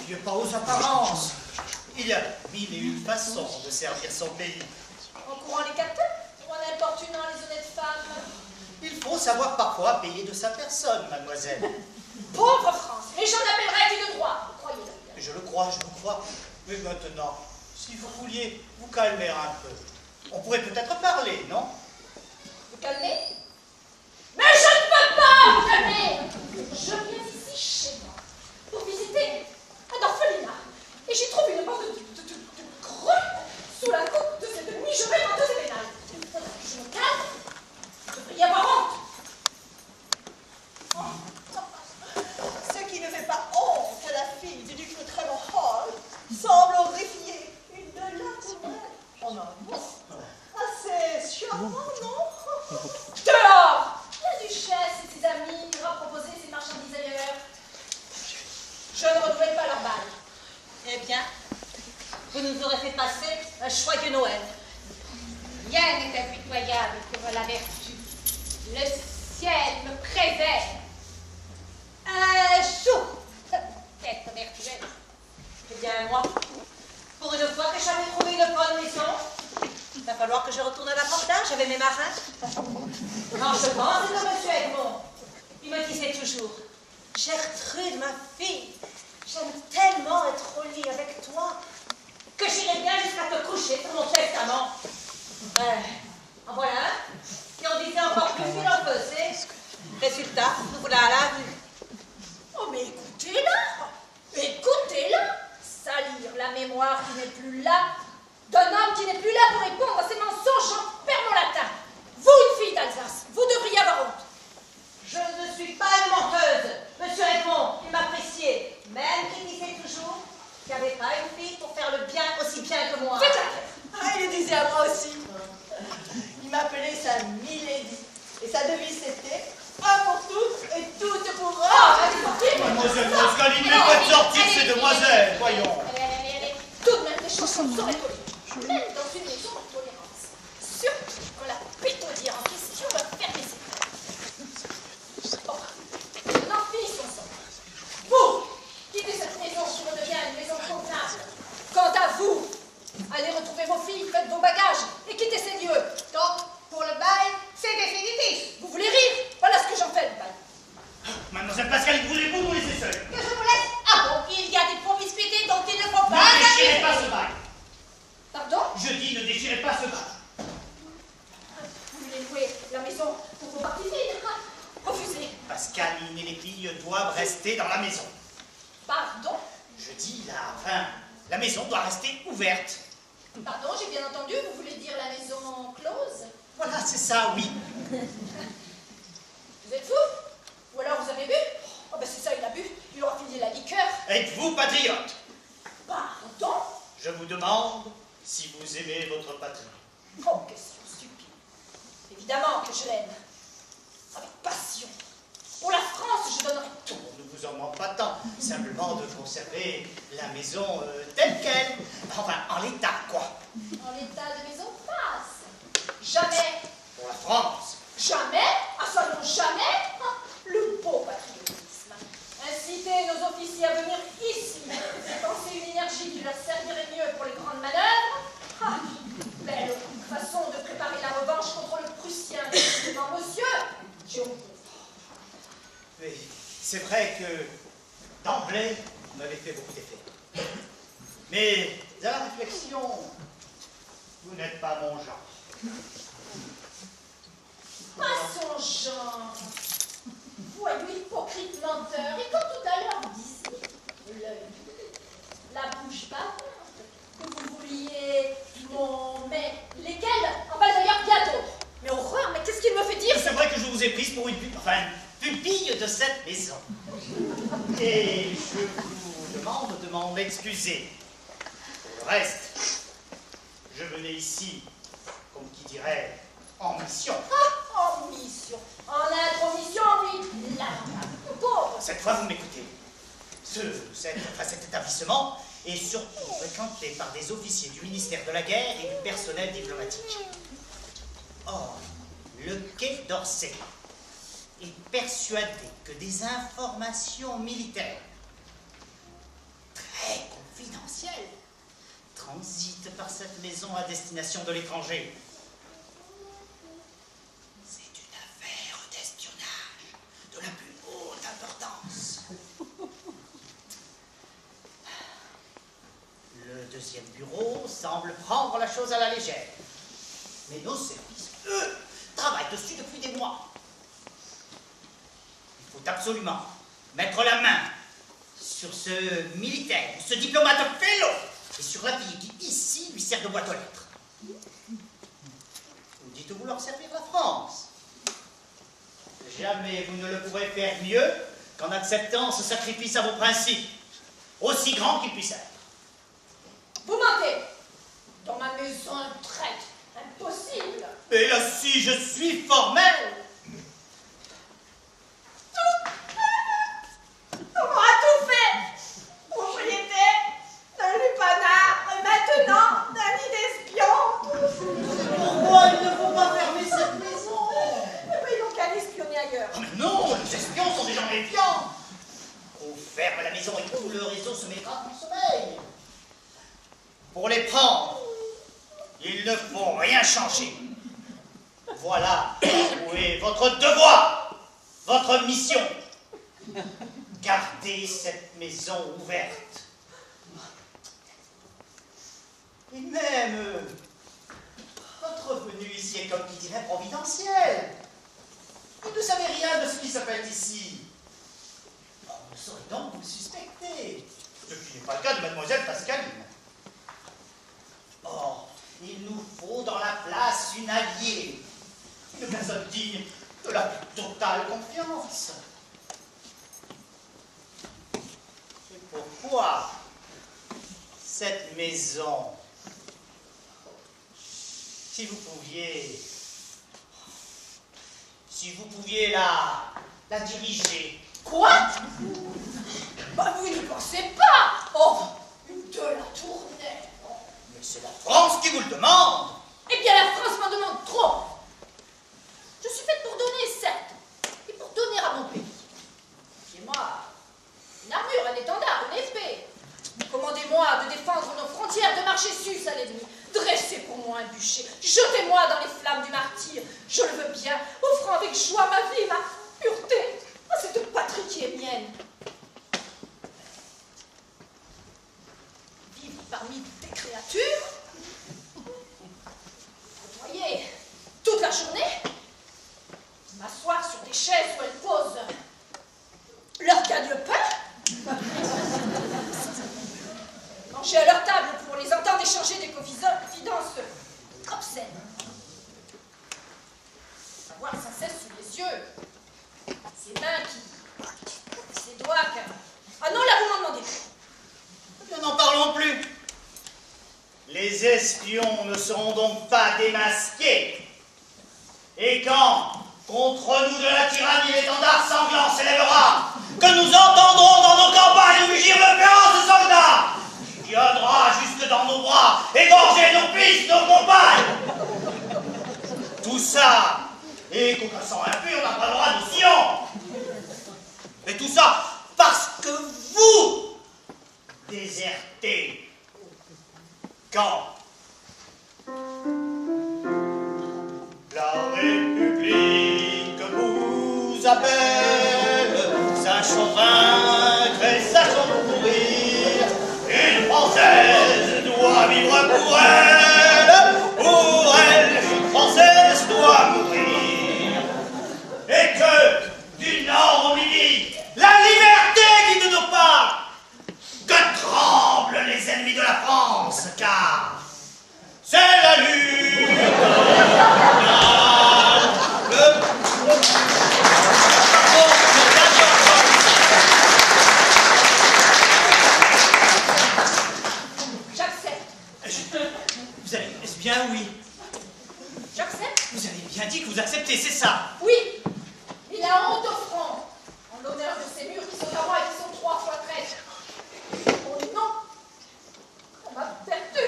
fiez pas aux apparences. Il y a mille et une façons de servir son pays. En courant les capteurs ou en importunant les honnêtes femmes? Il faut savoir parfois payer de sa personne, mademoiselle. Pauvre France, les gens n'appelleraient qui de droit, vous croyez bien. Je le crois, je le crois. Mais maintenant, si vous vouliez vous calmer un peu, on pourrait peut-être parler, non? Vous calmez? Mais je ne peux pas vous calmer! Je viens ici chez moi pour visiter un orphelinat. Et j'y trouve une bande de creux sous la coupe de cette mijaurée venteuse et pénale. Je me calme. Vous devriez avoir honte. Ce qui ne fait pas honte à la fille du duc de Trevor semble horrifier une de la en un mot. Assez charmant, non? Dehors! La duchesse et ses amis ira proposer ses marchandises ailleurs. Je ne renouvelle pas leur balle. Eh bien, vous nous aurez fait passer un joyeux Noël. Rien n'est impitoyable pour la vertu. Le ciel me préserve. Un chou! Être vertueuse. Eh bien, moi, pour une fois que j'avais trouvé une bonne maison, il va falloir que je retourne à l'apportage avec mes marins. Quand je pense à M. Edmond, il me disait toujours, Gertrude, ma fille, j'aime tellement être au lit avec toi que j'irai bien jusqu'à te coucher pour mon testament. En voilà un qui en disait encore plus qu'il en faisait. Résultat, nous voilà à la rue. Oh, mais écoutez-la! Écoutez-la! Salir la mémoire qui n'est plus là, d'un homme qui n'est plus là pour répondre à ces mensonges, j'en perds mon latin. Vous, une fille d'Alsace, vous devriez avoir honte. Je ne suis pas une menteuse. Monsieur Edmond, il m'appréciait, même qu'il disait toujours qu'il n'y avait pas une fille pour faire le bien aussi bien que moi. Faites la paix. Ah, il le disait à moi aussi. Il m'appelait sa Milady. Et sa devise c'était un pour toutes et toutes pour un. Ah, allez, sortez, moi. Mademoiselle Pascaline, mais faites sortir ces demoiselles, voyons. Allez. Tout de même, les choses sont tolérées. Même dans une maison de tolérance. Surtout quand la pétaudière en question va fermer ses portes. Bon, n'en finissons ça. Vous, quittez cette maison qui redevient une maison convenable. Quant à vous, allez retrouver vos filles, faites vos bagages et quittez ces lieux. Donc, pour le bail, c'est définitif. Vous voulez rire? Voilà ce que j'en fais, le bail. Mademoiselle Pascaline, voulez-vous nous laisser seuls? Que je vous laisse. Ah bon, il y a des promiscuités dont il ne faut pas. Ne déchirez pas ce bail. Pardon? Je dis, ne déchirez pas ce bail. Vous voulez louer la maison pour vos parties vides? Refusez. Pascaline et les filles doivent rester dans la maison. Pardon? Je dis la maison doit rester ouverte. Pardon, j'ai bien entendu, vous voulez dire la maison close? Voilà, c'est ça, oui. Vous êtes fou? Ou alors vous avez bu? Oh ben c'est ça, il a bu. Il aura fini la liqueur. Êtes-vous patriote? Pardon? Je vous demande si vous aimez votre patrie. Oh, question stupide. Évidemment que je l'aime. Avec passion. Pour la France, je donnerai tout. On ne vous en manque pas tant, simplement de conserver la maison telle qu'elle. Enfin, en l'état, quoi. En l'état de maison basse. Jamais. Pour la France. Jamais? Ah, soyons jamais? Ah, le beau patriotisme. Inciter nos officiers à venir ici, dépenser une énergie qui leur servirait mieux pour les grandes manœuvres. Ah, belle façon de préparer la revanche contre le Prussien. Non, monsieur, j'ai honte. Oui, c'est vrai que d'emblée, vous m'avez fait beaucoup d'effet. Mais à la réflexion, vous n'êtes pas mon genre. Pas son genre. Voyou hypocrite menteur. Et quand tout à l'heure vous disiez l'œil, la bouche bavante, que vous vouliez mon... Mais lesquels? Enfin d'ailleurs bientôt. Mais horreur, mais qu'est-ce qu'il me fait dire? C'est vrai que je vous ai prise pour une pupille de cette maison. Et je vous demande de m'en excuser. Pour le reste, je venais ici, comme qui dirait, en mission. Ah, en mission. En intromission, oui. Là, pauvre. Cette fois, vous m'écoutez. Cet établissement est surtout fréquenté par des officiers du ministère de la Guerre et du personnel diplomatique. Or, le Quai d'Orsay est persuadé que des informations militaires cette maison à destination de l'étranger. C'est une affaire d'espionnage de la plus haute importance. Le deuxième bureau semble prendre la chose à la légère. Mais nos services, eux, travaillent dessus depuis des mois. Il faut absolument mettre la main sur ce militaire, ce diplomate fellow, et sur la fille qui, ici, lui sert de boîte aux lettres. Vous dites vouloir servir la France. Jamais vous ne le pourrez faire mieux qu'en acceptant ce sacrifice à vos principes, aussi grand qu'il puisse être. Vous mentez. Dans ma maison, un traître. Impossible. Et là, si je suis formel. On aura tout fait. Propriété d'un lupanar et maintenant d'un nid d'espions. Pourquoi ils ne vont pas fermer cette maison? Eh ben, ils n'ont qu'à aller espionner ailleurs. Oh, mais non, les espions sont des gens méfiants. On ferme la maison et tout le réseau se mettra en sommeil. Pour les prendre, il ne faut rien changer. Voilà où est votre devoir, votre mission. Gardez cette maison ouverte. Et même, votre venue ici est comme qui dirait providentielle. Vous ne savez rien de ce qui se fait ici. On ne saurait donc vous suspecter. Ce qui n'est pas le cas de mademoiselle Pascaline. Or, il nous faut dans la place une alliée, une personne digne de la plus totale confiance. C'est pourquoi cette maison, si vous pouviez la diriger. Quoi? Bah, vous n'y pensez pas. Oh, de la tournée. Mais c'est la France qui vous le demande. Eh bien, la France m'en demande trop. Je suis faite pour donner, certes, et pour donner à mon pays. Chez moi, une armure, un étendard, une épée. Commandez-moi de défendre nos frontières, de marcher sus à l'ennemi. Dressez pour moi un bûcher, jetez-moi dans les flammes du martyre. Je le veux bien, offrant avec joie ma vie, ma pureté, à cette patrie qui est mienne. Vivre parmi des créatures, côtoyer toute la journée, m'asseoir sur des chaises où elles posent leur gagne-pain, manger à leur table pour les entendre échanger des confidences obscènes, avoir sa cesse sous les yeux, ses mains ses doigts Ah non, là vous m'en demandez. Eh bien, n'en parlons plus. Les espions ne seront donc pas démasqués. Et quand, contre nous de la tyrannie, l'étendard sanglant s'élèvera, que nous entendrons dans nos campagnes mugir le féroce soldat, qui viendra jusque dans nos bras, égorger nos fils, nos compagnes. Tout ça, et qu'aucun sang impur n'a pas le droit de sillon. Et tout ça parce que vous désertez. Quand la République vous appelle, sachant vaincre et sachant mourir, une Française doit vivre pour elle, une Française doit mourir. Et que, du nord au midi, la liberté guide nos pas, que tremblent les ennemis de la France, car c'est la lutte nationale. J'accepte. Vous avez bien, oui. J'accepte. Vous avez bien dit que vous acceptez, c'est ça. Oui. Et la honte au front, en l'honneur de ces murs qui sont à moi et qui sont 3 fois traîtres. Au nom de ma vertu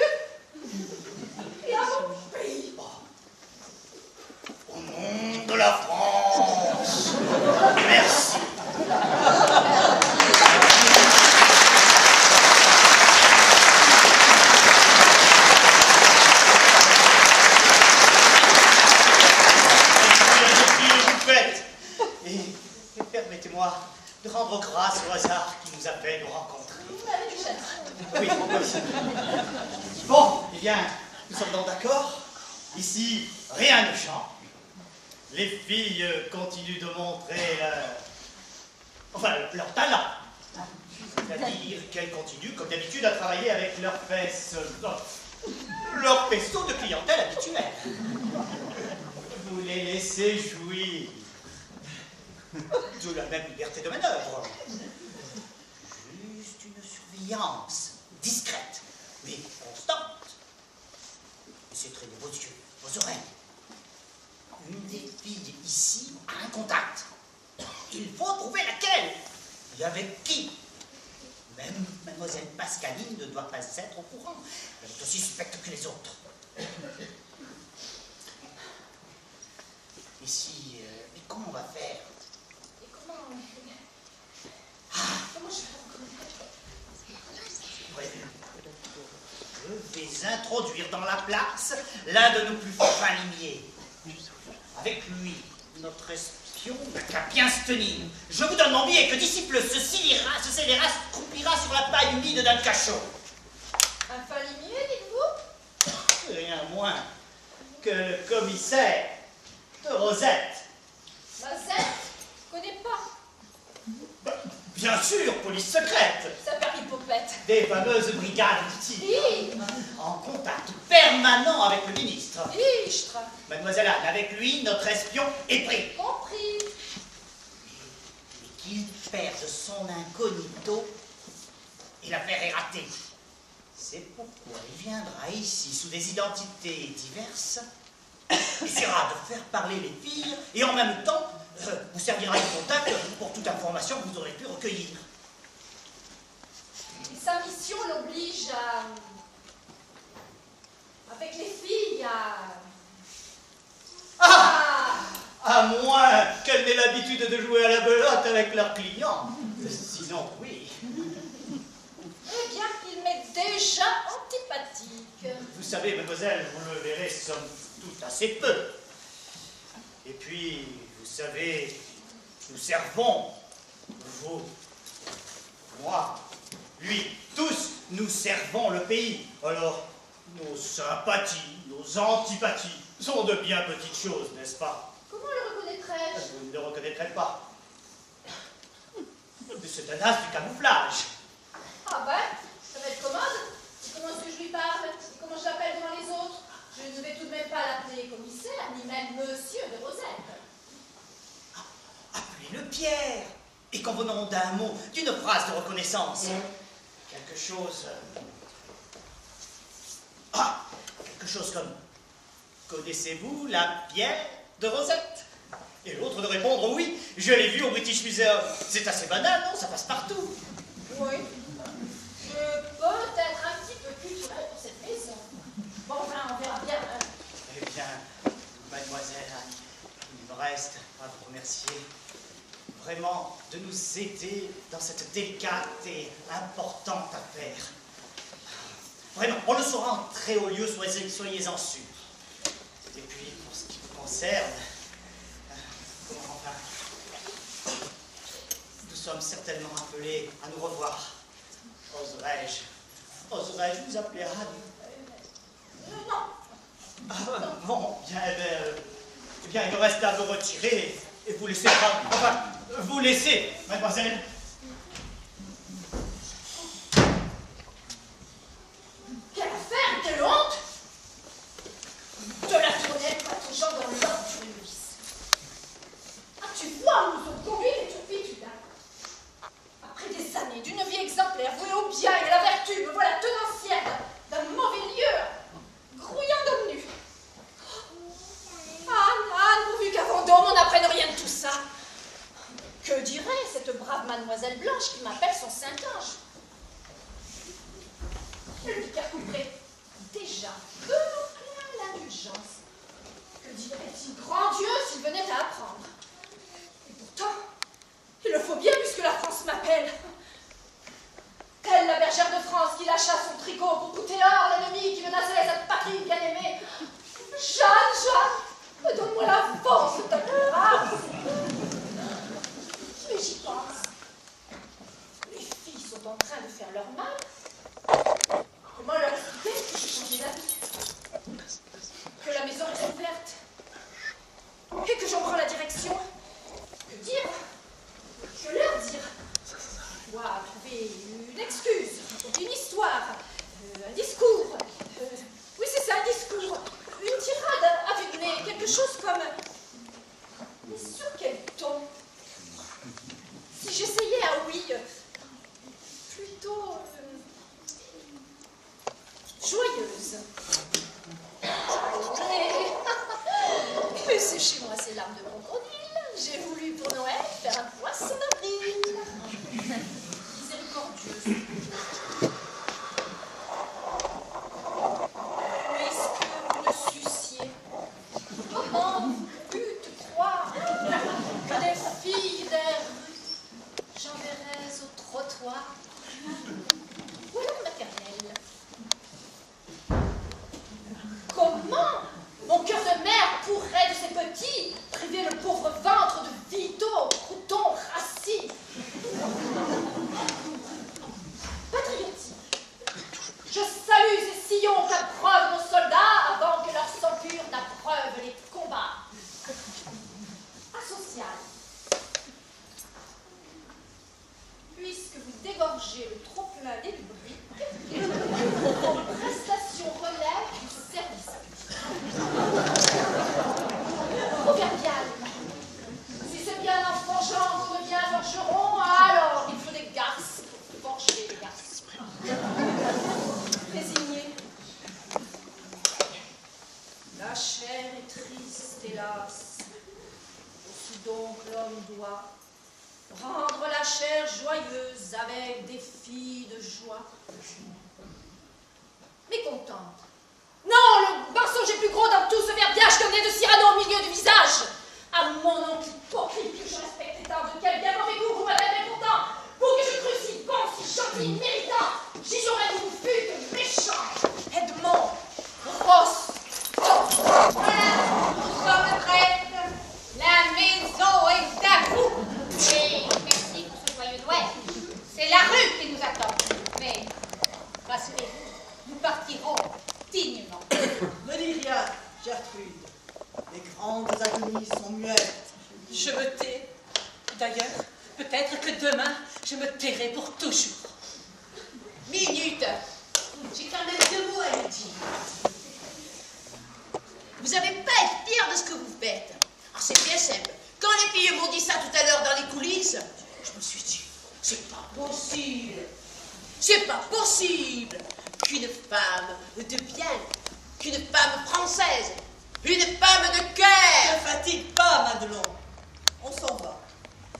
et à mon pays. Au nom de la France. Merci. Vous m'avez déjà dit. Oui, bon, eh bien, nous sommes donc d'accord. Ici, rien ne change. Les filles continuent de montrer leur talent. C'est-à-dire qu'elles continuent, comme d'habitude, à travailler avec leurs fesses, leur faisceau de clientèle habituel. Vous les laissez jouir. De la même liberté de manœuvre. Juste une surveillance discrète, mais constante. C'est très vos yeux, vos oreilles. Une des filles ici a un contact. Il faut trouver laquelle et avec qui. Même mademoiselle Pascaline ne doit pas être au courant. Elle est aussi suspecte que les autres. Ici, mais comment on va faire? Et comment je vais Je vais introduire dans la place l'un de nos plus fins limiers. Avec lui, notre espion n'a qu'à bien se tenir. Je vous donne mon billet que disciple ce scélérat se croupira sur la paille humide d'un cachot. Un falimier, dites-vous? Rien moins que le commissaire de Rosette. Mazette? Je connais pas. Bien sûr, police secrète. Ça perd l'hypopète. Des fameuses brigades du tigre. Oui. En contact permanent avec le ministre. Istre. Mademoiselle Anne, avec lui, notre espion est pris. Compris. Mais qu'il perde son incognito et l'affaire est ratée. C'est pourquoi il viendra ici sous des identités diverses, essaiera de faire parler les filles et en même temps vous servira de contact pour toute information que vous aurez pu recueillir. Et sa mission l'oblige à... avec les filles À moins qu'elle n'ait l'habitude de jouer à la belote avec leurs clients. Sinon, oui. Eh bien qu'il m'est déjà antipathique. Vous savez, mademoiselle, vous le verrez, somme toute assez peu. Et puis, vous savez, nous servons, vous, moi, lui, tous, nous servons le pays. Alors, nos sympathies, nos antipathies sont de bien petites choses, n'est-ce pas? Comment le reconnaîtrais-je? Vous ne le reconnaîtrez pas. C'est un as du camouflage. Ah ben, ça va être commode. Et comment est-ce que je lui parle? Et comment je l'appelle devant les autres? Je ne vais tout de même pas l'appeler commissaire, ni même monsieur de Rosette. Appelez-le Pierre. Et convenons d'un mot, d'une phrase de reconnaissance. Quelque chose... quelque chose comme... Connaissez-vous la Pierre de Rosette? Et l'autre de répondre oui, je l'ai vu au British Museum. C'est assez banal, non? Ça passe partout. Oui. Je peux être un petit peu culturel pour cette maison. Bon, enfin, on verra bien. Eh bien, mademoiselle, il me reste à vous remercier vraiment de nous aider dans cette délicate et importante affaire. Vraiment, on le saura en très haut lieu, soyez-en sûrs. Et puis, pour ce qui vous concerne, nous sommes certainement appelés à nous revoir. Oserais-je vous appeler Anne? Non. Bon, bien, eh bien, il me reste à me retirer et vous laisser vous laisser, mademoiselle. Quelle affaire, quelle honte! De la tournelle pataugeant dans l'ordre du Novice. Ah, tu vois, nous ont conduit les turpitudes. Après des années d'une vie exemplaire, vouée au bien et à la vertu, me voilà tenancière d'un mauvais lieu, grouillant d'hommes nus. Anne, pourvu qu'à Vendôme, on n'apprenne rien de tout ça. Que dirait cette brave mademoiselle Blanche qui m'appelle son Saint-Ange? Le vicaire couperait déjà de plein l'indulgence. Que dirait-il, grand Dieu, s'il venait à apprendre? Et pourtant, il le faut bien puisque la France m'appelle. Telle la bergère de France qui lâcha son tricot pour coûter or l'ennemi qui menaçait cette patrie bien-aimée. Jeanne, donne-moi la force de ta grâce. Mais j'y pense. Les filles sont en train de faire leur mal? Comment leur expliquer que j'ai changé d'avis? Que la maison est ouverte? Et que j'en prends la direction? Que dire? Que leur dire? Je dois trouver une excuse, une histoire, un discours. Oui, c'est ça, un discours. Une tirade à vue de nez, quelque chose comme... Mais sur quel ton? Si j'essayais, ah oui, plutôt... joyeuse. Mais c'est chez moi, c'est l'arme de crocodile. J'ai voulu pour Noël faire un poisson d'avril. Miséricordieuse. Puisque vous ne suciez, comment vous pûtes croire que des filles des rues j'enverrais au trottoir? Voilà le maternel. Comment mon cœur de mère pourrait de ses petits priver le pauvre ventre de vitaux, croutons, rassis? Patriotique. Je salue ces sillons qu'appreuvent nos soldats avant que leur sang pur n'appreuve les combats. Asocial. Puisque vous dégorgez le trop-plein des rubriques, vos prestations relèvent du service. Proverbial. Si c'est bien l'enfant Jean qu'on devient forgeron, alors il faut des garces pour forger les garces. Résigné. La chair est triste, hélas. Aussi donc l'homme doit rendre la chair joyeuse avec des filles de joie. Mécontente. Non, le mensonge est plus gros dans tout ce verbiage que venait de Cyrano au milieu du visage. À mon oncle hypocrite que je respecte tant, de quel bien mauvais goût vous m'avez fait pourtant, pour que je crus si bon, si gentil, méritant, j'y j'aurais que vous fûtes méchant. Edmond, grosse, Voilà, nous sommes prêtes. La maison est à vous. Et merci pour ce joyeux Noël. C'est la rue qui nous attend. Mais rassurez-vous, nous partirons dignement. Ne dis rien, Gertrude. Les grandes agonies sont muettes. Je me tais. D'ailleurs, peut-être que demain, je me tairai pour toujours. Minute. J'ai quand même 2 mots à lui dire. Vous n'avez pas à être fiers de ce que vous faites. Alors c'est bien simple. Quand les filles m'ont dit ça tout à l'heure dans les coulisses, je me suis dit, c'est pas possible. C'est pas possible qu'une femme de bien, qu'une femme française, une femme de cœur. Ne fatigue pas, Madelon. On s'en va.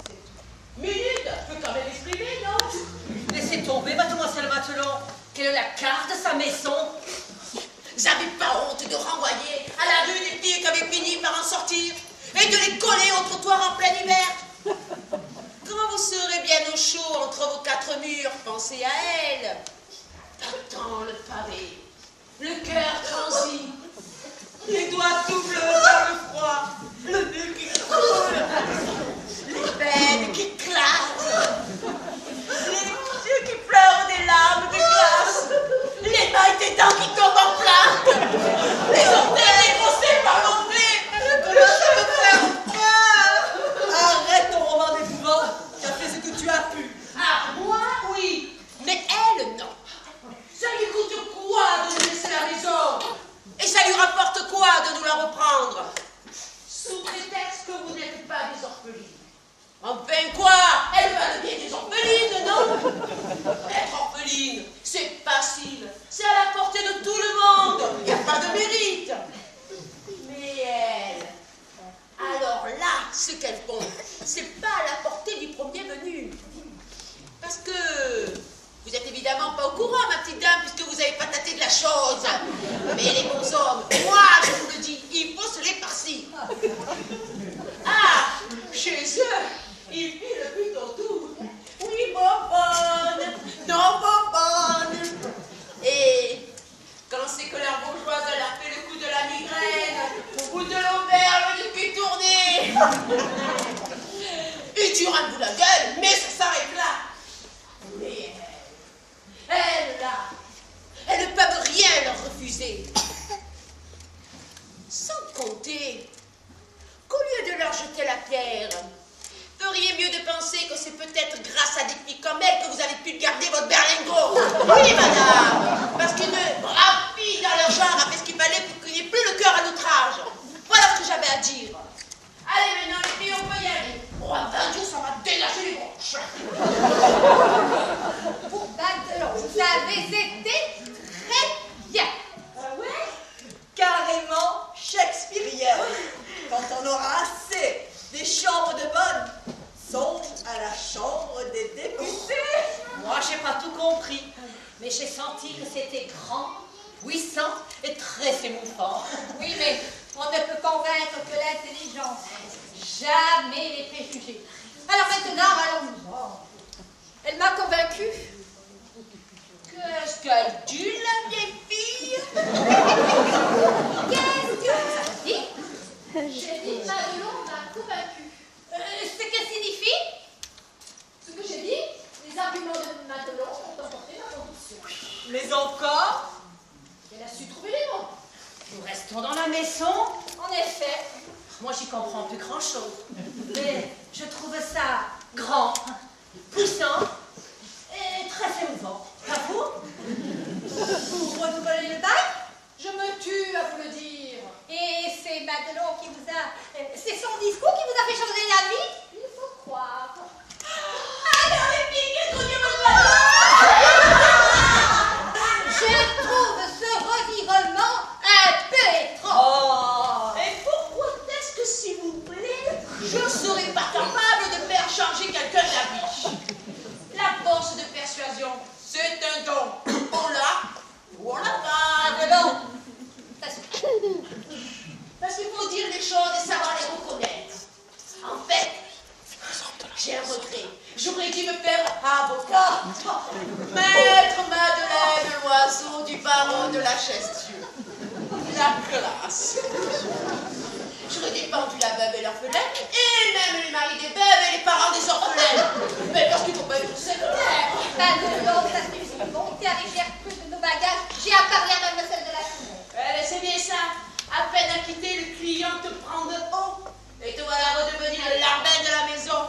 C'est tout. Minute, je peux quand même exprimer, non? Laissez tomber, mademoiselle Matelon. Quelle est la carte de sa maison? Vous n'avez pas honte de renvoyer à la rue des filles qui avaient fini par en sortir et de les coller au trottoir en plein hiver? Quand vous serez bien au chaud entre vos 4 murs, pensez à elle. T'entends le pavé, le cœur transi, les doigts tout bleus par le froid, le nez qui coule, les veines qui claquent, les yeux qui pleurent des larmes de glace, les mailles des dents qui tombent en plaques, les orteils dégrossés par l'onglet, le cheveu de fer en peur. Arrête ton roman d'épouvante. Tu as fait ce que tu as pu. Ah, moi, oui, mais elle, non. Ça lui coûte quoi de nous laisser la maison? Et ça lui rapporte quoi de nous la reprendre? Sous prétexte que vous n'êtes pas des orphelines. Enfin quoi? Elle va devenir des orphelines, non? Être orpheline, c'est facile. C'est à la portée de tout le monde. Il n'y a pas de mérite. Mais elle... Alors là, ce qu'elles font, c'est pas à la portée du premier venu. Parce que vous êtes évidemment pas au courant, ma petite dame, puisque vous avez pas tâté de la chose. Mais les bons hommes, moi je vous le dis, il faut se les farcir. Ah, chez eux, ils filent plutôt tout. Oui, bonbonne, non, bonbonne. Et quand c'est que la bourgeoise elle a fait le coup de la migraine ou de l'auberge du cul tourné, il tire un bout la gueule, mais ça s'arrête là. Mais abuser. Sans compter qu'au lieu de leur jeter la pierre, feriez mieux de penser que c'est peut-être grâce à des filles comme elle que vous avez pu garder votre berlingot. Oui, madame, parce qu'une brave fille dans leur genre a fait ce qu'il fallait pour qu'il n'y ait plus le cœur à l'outrage. Voilà ce que j'avais à dire. Allez, maintenant, les filles, on peut y aller. Oh, un 20 jours, ça m'a dégagé les branches. Maintenant, vous avez été très bien. Ah ouais? Carrément shakespearienne. Quand on aura assez des chambres de bonne, songe à la chambre des députés. Moi, j'ai pas tout compris, mais j'ai senti que c'était grand, puissant et très émouvant. Oui, mais on ne peut convaincre que l'intelligence, jamais les préjugés. Alors maintenant, allons-nous. Elle m'a convaincue. Qu'est-ce qu'elle dit, la vieille fille? Qu'est-ce que vous avez dit? J'ai dit Madelon m'a convaincue. Ce que signifie? Ce que j'ai dit, les arguments de Madelon ont emporté ma conviction. Mais encore, Elle a su trouver les mots. Nous restons dans la maison. En effet, Moi, j'y comprends plus grand-chose. Mais je trouve ça grand, puissant et très émouvant. Pas vous? vous renouvelez le bail? Je me tue à vous le dire. Et c'est Madelon qui vous a... C'est son discours qui vous a fait changer d'avis? Il faut croire. Alors, les filles, qu'est-ce qu'on dit Je trouve ce revirement un peu étrange. Oh, et pourquoi est-ce que, s'il vous plaît, je ne serais pas capable de faire changer quelqu'un d'avis? La force de persuasion, c'est un don. On l'a ou on l'a pas. Madelon, ça suffit. Parce qu'il faut dire les choses et savoir les reconnaître. En fait, j'ai un regret. J'aurais dû me faire avocat. Maître Madeleine Loiseau du baron de la Chestieux. La classe. J'aurais défendu la veuve et l'orphelin, et même les maris des veuves et les parents des orphelins. Mais parce qu'il faut pas être sévère. Madelon, ça suffit. Montez avec Gertrude de nos bagages. J'ai à parler à mademoiselle de la Tour. C'est bien ça. À peine à quitter, le client te prend de haut. Et te voilà redevenu le larbin de la maison.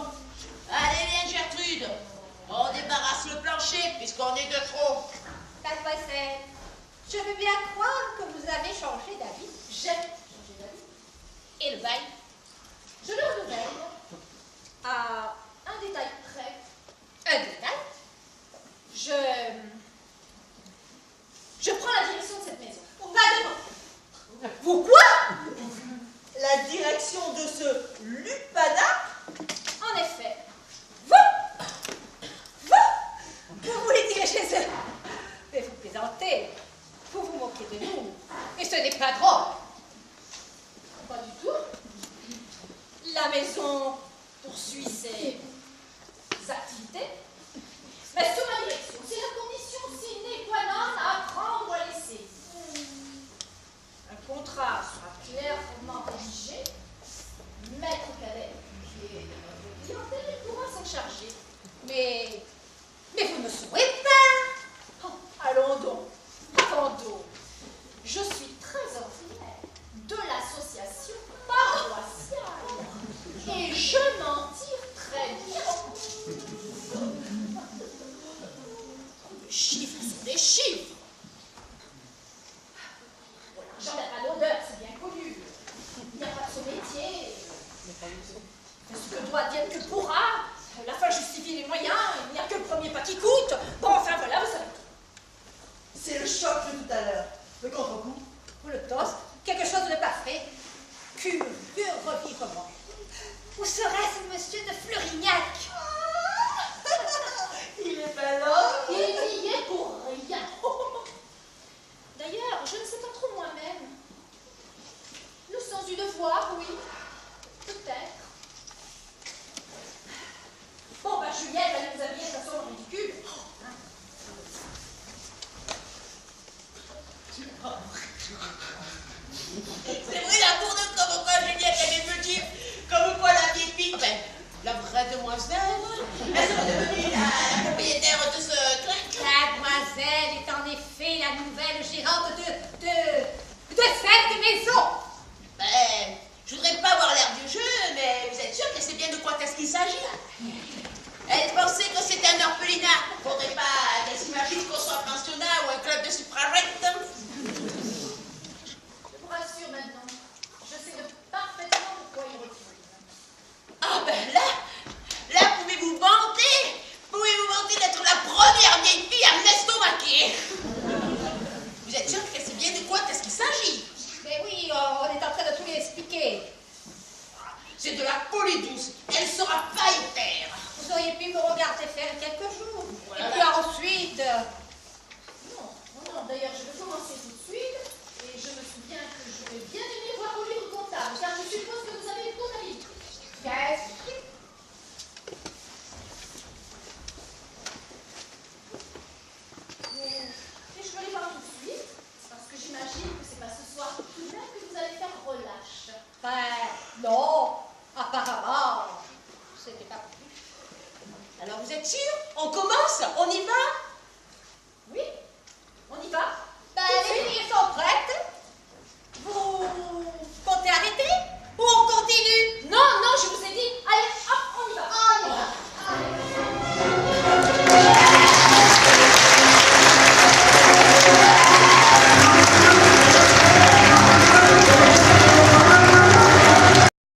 Allez, viens, Gertrude. On débarrasse le plancher, puisqu'on est de trop. Mademoiselle, je veux bien croire que vous avez changé d'avis. J'ai changé d'avis. Et le bail, je le renouvelle à un détail près. Un détail? Je prends la direction de cette maison. Madelon. vous quoi? La direction de ce lupanat? En effet, vous voulez dire chez eux. Mais vous plaisantez, vous vous moquez de nous, et ce n'est pas drôle. Pas du tout. La maison poursuit ses activités, mais sous ma direction. C'est la condition sine qua non à prendre ou à laisser. Un contrat sera clairement rédigé. Maître Cadet, qui est notre clientèle, pourra s'en charger. Mais vous ne saurez pas. Oh, allons donc, attendons. Je suis trésorière de l'association paroissiale et je m'en tire très bien. Les chiffres sont des chiffres. L'argent n'a pas d'odeur, c'est bien connu. Il n'y a pas de ce métier. Ce que doit dire que pourra. La fin justifie les moyens. Il n'y a que le premier pas qui coûte. Bon, enfin voilà, vous savez. C'est le choc de tout à l'heure. Le contre-coup. Pour le toast, quelque chose de parfait. Curieux revirement. Où serait-ce monsieur de Fleurignac? Il est bel homme. Il y est pour rien. D'ailleurs, je ne sais pas trop moi-même. Le sens du devoir, oui. Peut-être. Bon, bah Juliette va nous habiller de façon ridicule. C'est vrai, la tour de comme quoi Juliette avait me dire, comme quoi la vieille fille, ben, la vraie demoiselle, elle serait devenue la propriétaire de ce clac. Mademoiselle est en effet la nouvelle gérante de cette maison. Ben, je voudrais pas avoir l'air du jeu, mais vous êtes sûr qu'elle sait bien de quoi est-ce qu'il s'agit? Elle pensait que c'était un orphelinat. Faudrait pas